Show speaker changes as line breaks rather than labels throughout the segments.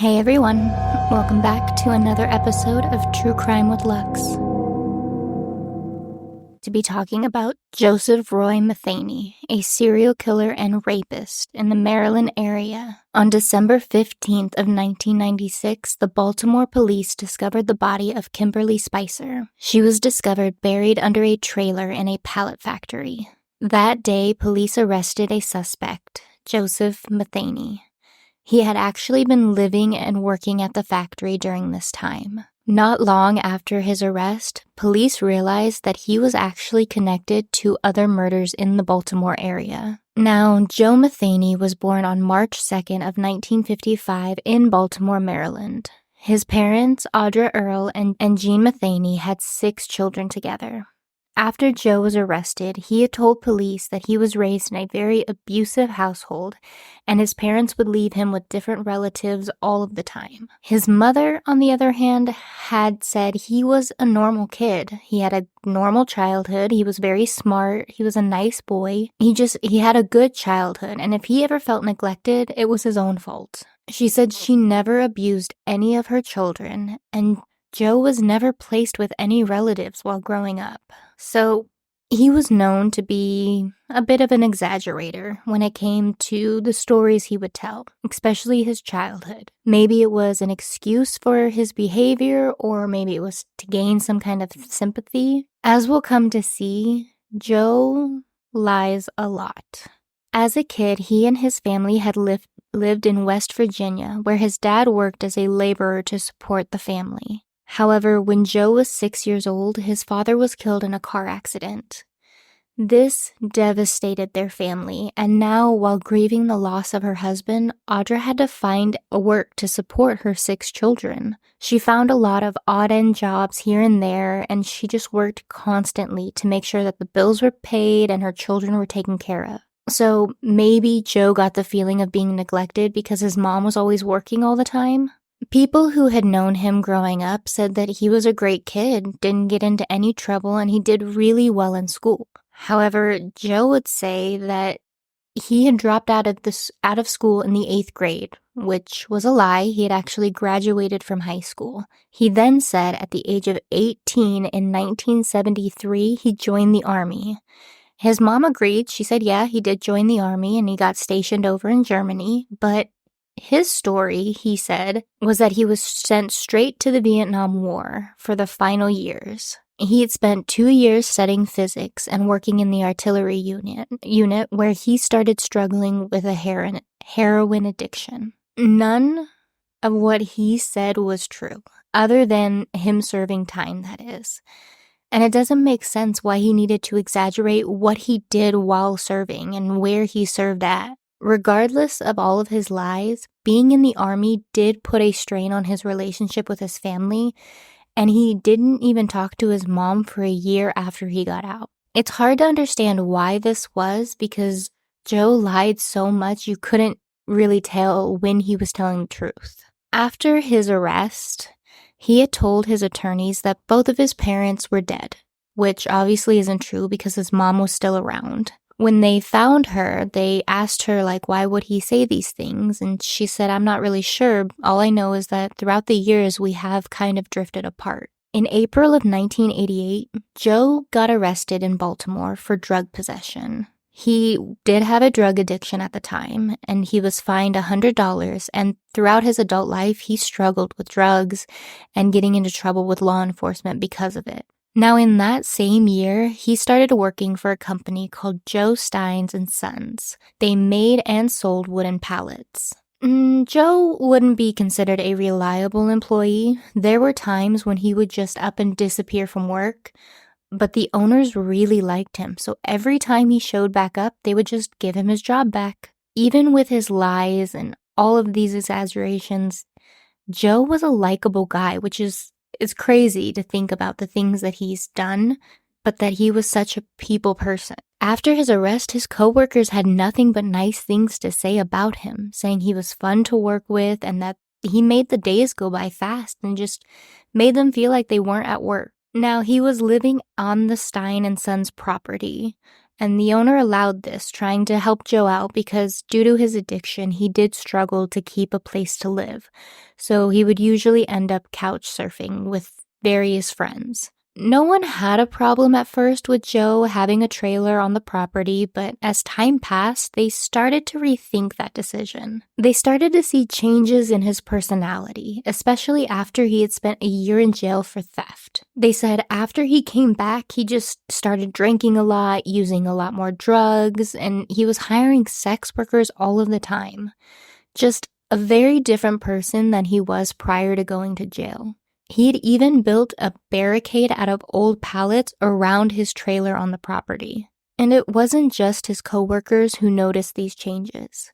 Hey everyone, welcome back to another episode of True Crime with Lux. To be talking about Joseph Roy Metheny, a serial killer and rapist in the Maryland area. On December 15th of 1996, the Baltimore police discovered the body of Kimberly Spicer. She was discovered buried under a trailer in a pallet factory. That day, police arrested a suspect, Joseph Metheny. He had actually been living and working at the factory during this time. Not long after his arrest, police realized that he was actually connected to other murders in the Baltimore area. Now, Joe Metheny was born on March 2nd of 1955 in Baltimore, Maryland. His parents, Audra Earle and Jean Metheny, had 6 children together. After Joe was arrested, he had told police that he was raised in a very abusive household, and his parents would leave him with different relatives all of the time. His mother, on the other hand, had said he was a normal kid. He had a normal childhood. He was very smart. He was a nice boy. He had a good childhood, and if he ever felt neglected, it was his own fault. She said she never abused any of her children, and Joe was never placed with any relatives while growing up. So he was known to be a bit of an exaggerator when it came to the stories he would tell, especially his childhood. Maybe it was an excuse for his behavior, or maybe it was to gain some kind of sympathy. As we'll come to see, Joe lies a lot. As a kid, he and his family had lived in West Virginia, where his dad worked as a laborer to support the family. However, when Joe was 6 years old, his father was killed in a car accident. This devastated their family, and now, while grieving the loss of her husband, Audra had to find a work to support her 6 children. She found a lot of odd-end jobs here and there, and she just worked constantly to make sure that the bills were paid and her children were taken care of. So maybe Joe got the feeling of being neglected because his mom was always working all the time. People who had known him growing up said that he was a great kid, didn't get into any trouble, and he did really well in school. However, Joe would say that he had dropped out of school in the 8th grade, which was a lie. He had actually graduated from high school. He then said at the age of 18 in 1973, he joined the Army. His mom agreed. She said, yeah, he did join the Army and he got stationed over in Germany, but his story, he said, was that he was sent straight to the Vietnam War for the final years. He had spent 2 years studying physics and working in the artillery unit where he started struggling with a heroin addiction. None of what he said was true, other than him serving time, that is. And it doesn't make sense why he needed to exaggerate what he did while serving and where he served at. Regardless of all of his lies, being in the Army did put a strain on his relationship with his family, and he didn't even talk to his mom for a year after he got out. It's hard to understand why this was, because Joe lied so much you couldn't really tell when he was telling the truth. After his arrest, he had told his attorneys that both of his parents were dead, which obviously isn't true because his mom was still around. When they found her, they asked her, why would he say these things? And she said, I'm not really sure. All I know is that throughout the years, we have kind of drifted apart. In April of 1988, Joe got arrested in Baltimore for drug possession. He did have a drug addiction at the time, and he was fined $100, and throughout his adult life, he struggled with drugs and getting into trouble with law enforcement because of it. Now, in that same year, he started working for a company called Joe Steins & Sons. They made and sold wooden pallets. Joe wouldn't be considered a reliable employee. There were times when he would just up and disappear from work, but the owners really liked him, so every time he showed back up, they would just give him his job back. Even with his lies and all of these exaggerations, Joe was a likable guy, which is it's crazy to think about the things that he's done, but that he was such a people person. After his arrest, his coworkers had nothing but nice things to say about him, saying he was fun to work with and that he made the days go by fast and just made them feel like they weren't at work. Now, he was living on the Stein & Sons property. And the owner allowed this, trying to help Joe out because due to his addiction, he did struggle to keep a place to live. So he would usually end up couch surfing with various friends. No one had a problem at first with Joe having a trailer on the property, but as time passed, they started to rethink that decision. They started to see changes in his personality, especially after he had spent a year in jail for theft. They said after he came back, he just started drinking a lot, using a lot more drugs, and he was hiring sex workers all of the time. Just a very different person than he was prior to going to jail. He had even built a barricade out of old pallets around his trailer on the property. And it wasn't just his coworkers who noticed these changes.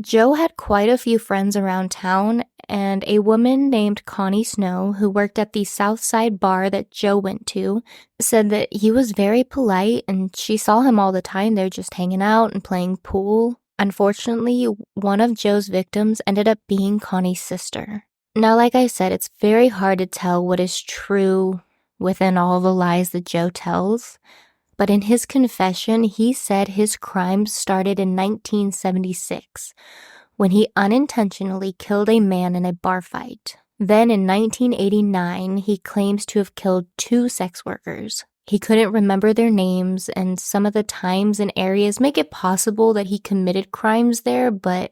Joe had quite a few friends around town, and a woman named Connie Snow, who worked at the South Side bar that Joe went to, said that he was very polite and she saw him all the time there just hanging out and playing pool. Unfortunately, one of Joe's victims ended up being Connie's sister. Now, like I said, it's very hard to tell what is true within all the lies that Joe tells. But in his confession, he said his crimes started in 1976, when he unintentionally killed a man in a bar fight. Then in 1989, he claims to have killed 2 sex workers. He couldn't remember their names, and some of the times and areas make it possible that he committed crimes there, but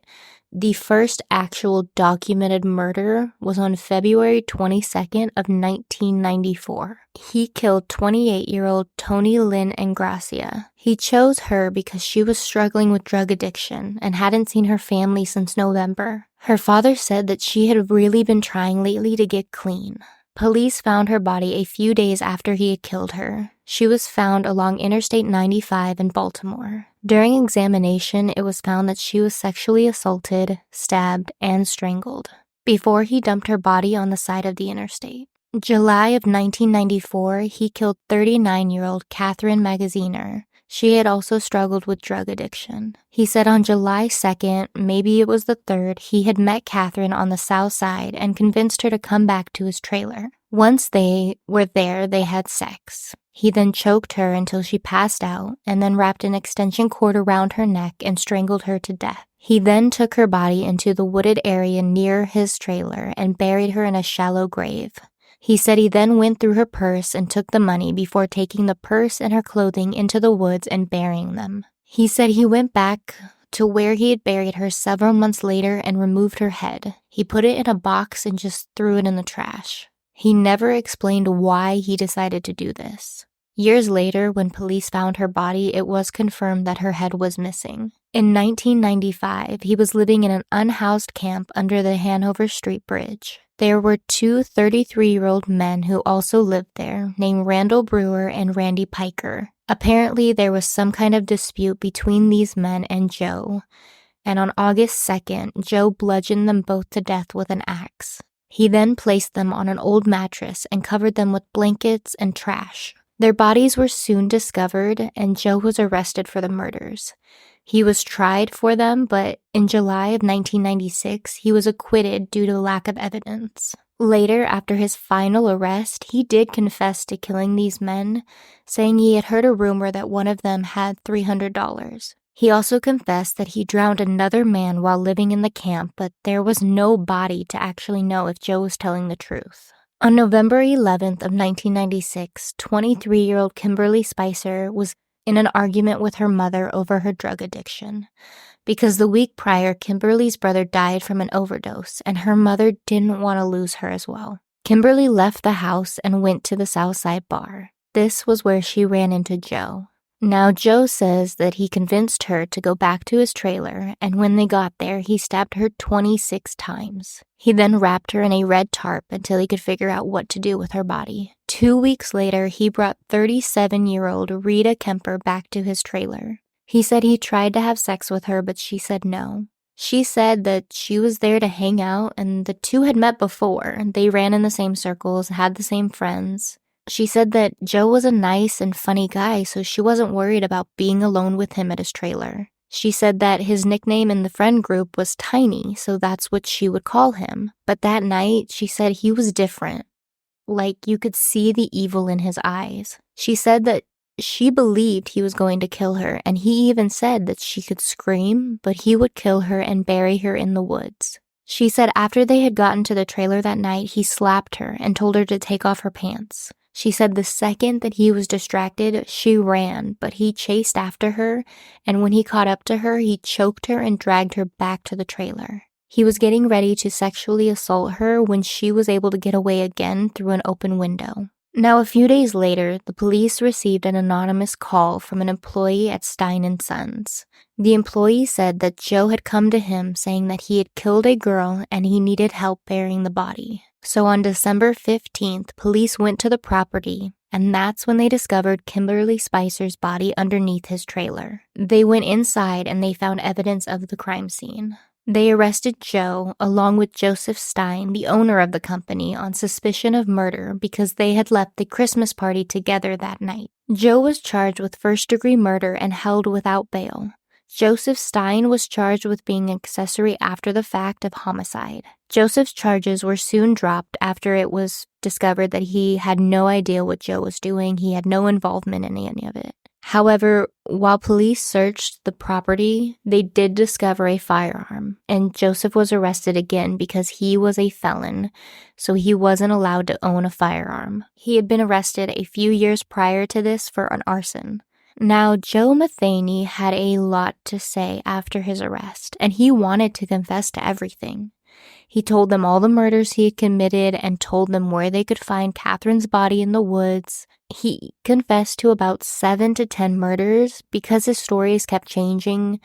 the first actual documented murder was on February 22nd of 1994. He killed 28-year-old Tony Lynn Ingrassia. He chose her because she was struggling with drug addiction and hadn't seen her family since November. Her father said that she had really been trying lately to get clean. Police found her body a few days after he had killed her. She was found along Interstate 95 in Baltimore. During examination, it was found that she was sexually assaulted, stabbed, and strangled before he dumped her body on the side of the interstate. July of 1994, he killed 39-year-old Catherine Magaziner. She had also struggled with drug addiction. He said on July 2nd, maybe it was the 3rd, he had met Catherine on the south side and convinced her to come back to his trailer. Once they were there, they had sex. He then choked her until she passed out and then wrapped an extension cord around her neck and strangled her to death. He then took her body into the wooded area near his trailer and buried her in a shallow grave. He said he then went through her purse and took the money before taking the purse and her clothing into the woods and burying them. He said he went back to where he had buried her several months later and removed her head. He put it in a box and just threw it in the trash. He never explained why he decided to do this. Years later, when police found her body, it was confirmed that her head was missing. In 1995, he was living in an unhoused camp under the Hanover Street Bridge. There were 2 33-year-old men who also lived there, named Randall Brewer and Randy Piker. Apparently, there was some kind of dispute between these men and Joe, and on August 2nd, Joe bludgeoned them both to death with an axe. He then placed them on an old mattress and covered them with blankets and trash. Their bodies were soon discovered, and Joe was arrested for the murders. He was tried for them, but in July of 1996, he was acquitted due to lack of evidence. Later, after his final arrest, he did confess to killing these men, saying he had heard a rumor that one of them had $300. He also confessed that he drowned another man while living in the camp, but there was no body to actually know if Joe was telling the truth. On November 11th of 1996, 23-year-old Kimberly Spicer was in an argument with her mother over her drug addiction. Because the week prior, Kimberly's brother died from an overdose, and her mother didn't want to lose her as well. Kimberly left the house and went to the Southside bar. This was where she ran into Joe. Now, Joe says that he convinced her to go back to his trailer, and when they got there, he stabbed her 26 times. He then wrapped her in a red tarp until he could figure out what to do with her body. 2 weeks later, he brought 37-year-old Rita Kemper back to his trailer. He said he tried to have sex with her, but she said no. She said that she was there to hang out, and the two had met before. They ran in the same circles, had the same friends. She said that Joe was a nice and funny guy, so she wasn't worried about being alone with him at his trailer. She said that his nickname in the friend group was Tiny, so that's what she would call him. But that night, she said he was different. Like, you could see the evil in his eyes. She said that She believed he was going to kill her, and he even said that she could scream, but he would kill her and bury her in the woods. She said after they had gotten to the trailer that night, he slapped her and told her to take off her pants. She said the second that he was distracted, she ran, but he chased after her, and when he caught up to her, he choked her and dragged her back to the trailer. He was getting ready to sexually assault her when she was able to get away again through an open window. Now, a few days later, the police received an anonymous call from an employee at Stein & Sons. The employee said that Joe had come to him saying that he had killed a girl and he needed help burying the body. So on December 15th, police went to the property, and that's when they discovered Kimberly Spicer's body underneath his trailer. They went inside and they found evidence of the crime scene. They arrested Joe, along with Joseph Stein, the owner of the company, on suspicion of murder because they had left the Christmas party together that night. Joe was charged with first-degree murder and held without bail. Joseph Stein was charged with being an accessory after the fact of homicide. Joseph's charges were soon dropped after it was discovered that he had no idea what Joe was doing. He had no involvement in any of it. However, while police searched the property, they did discover a firearm, and Joseph was arrested again because he was a felon, so he wasn't allowed to own a firearm. He had been arrested a few years prior to this for an arson. Now, Joe Metheny had a lot to say after his arrest, and he wanted to confess to everything. He told them all the murders he had committed and told them where they could find Catherine's body in the woods. He confessed to about 7 to 10 murders. Because his stories kept changing,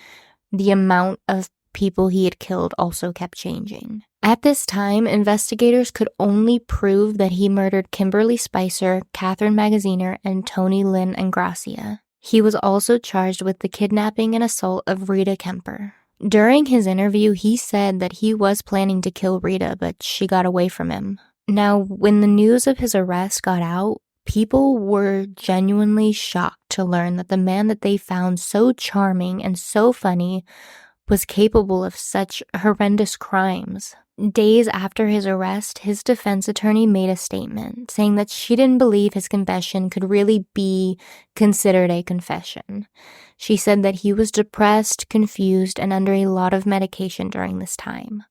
the amount of people he had killed also kept changing. At this time, investigators could only prove that he murdered Kimberly Spicer, Catherine Magaziner, and Tony Lynn Ingrassia. He was also charged with the kidnapping and assault of Rita Kemper. During his interview, he said that he was planning to kill Rita, but she got away from him. Now, when the news of his arrest got out, people were genuinely shocked to learn that the man that they found so charming and so funny was capable of such horrendous crimes. Days after his arrest, his defense attorney made a statement saying that she didn't believe his confession could really be considered a confession. She said that he was depressed, confused, and under a lot of medication during this time.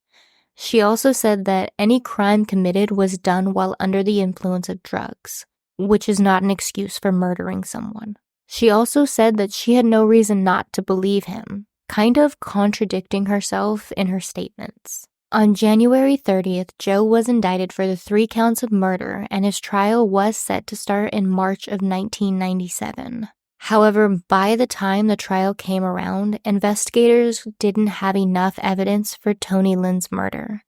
She also said that any crime committed was done while under the influence of drugs, which is not an excuse for murdering someone. She also said that she had no reason not to believe him, kind of contradicting herself in her statements. On January 30th, Joe was indicted for the 3 counts of murder, and his trial was set to start in March of 1997. However, by the time the trial came around, investigators didn't have enough evidence for Tony Lynn's murder,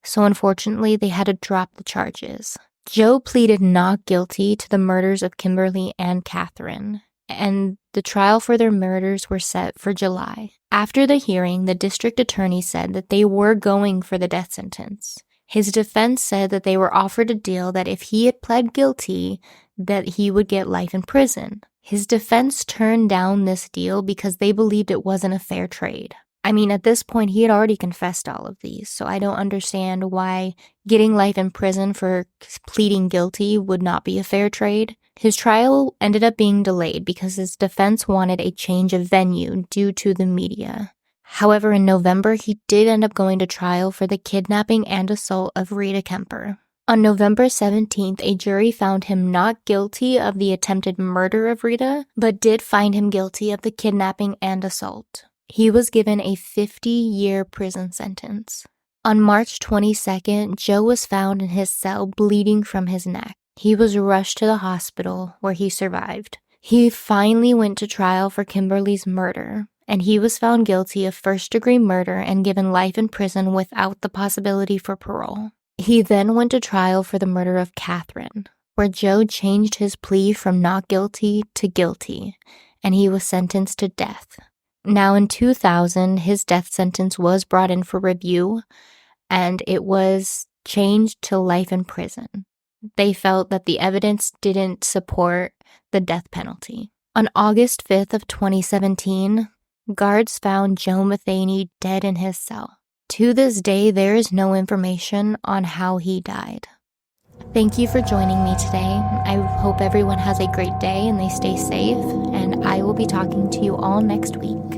so unfortunately they had to drop the charges. Joe pleaded not guilty to the murders of Kimberly and Catherine, and the trial for their murders were set for July. After the hearing, the district attorney said that they were going for the death sentence. His defense said that they were offered a deal that if he had pled guilty, that he would get life in prison. His defense turned down this deal because they believed it wasn't a fair trade. I mean, at this point, he had already confessed all of these, so I don't understand why getting life in prison for pleading guilty would not be a fair trade. His trial ended up being delayed because his defense wanted a change of venue due to the media. However, in November, he did end up going to trial for the kidnapping and assault of Rita Kemper. On November 17th, a jury found him not guilty of the attempted murder of Rita, but did find him guilty of the kidnapping and assault. He was given a 50-year prison sentence. On March 22nd, Joe was found in his cell bleeding from his neck. He was rushed to the hospital, where he survived. He finally went to trial for Kimberly's murder, and he was found guilty of first-degree murder and given life in prison without the possibility for parole. He then went to trial for the murder of Catherine, where Joe changed his plea from not guilty to guilty, and he was sentenced to death. Now in 2000, his death sentence was brought in for review, and it was changed to life in prison. They felt that the evidence didn't support the death penalty. On August 5th of 2017, guards found Joe Metheny dead in his cell. To this day, there is no information on how he died. Thank you for joining me today. I hope everyone has a great day and they stay safe, and I will be talking to you all next week.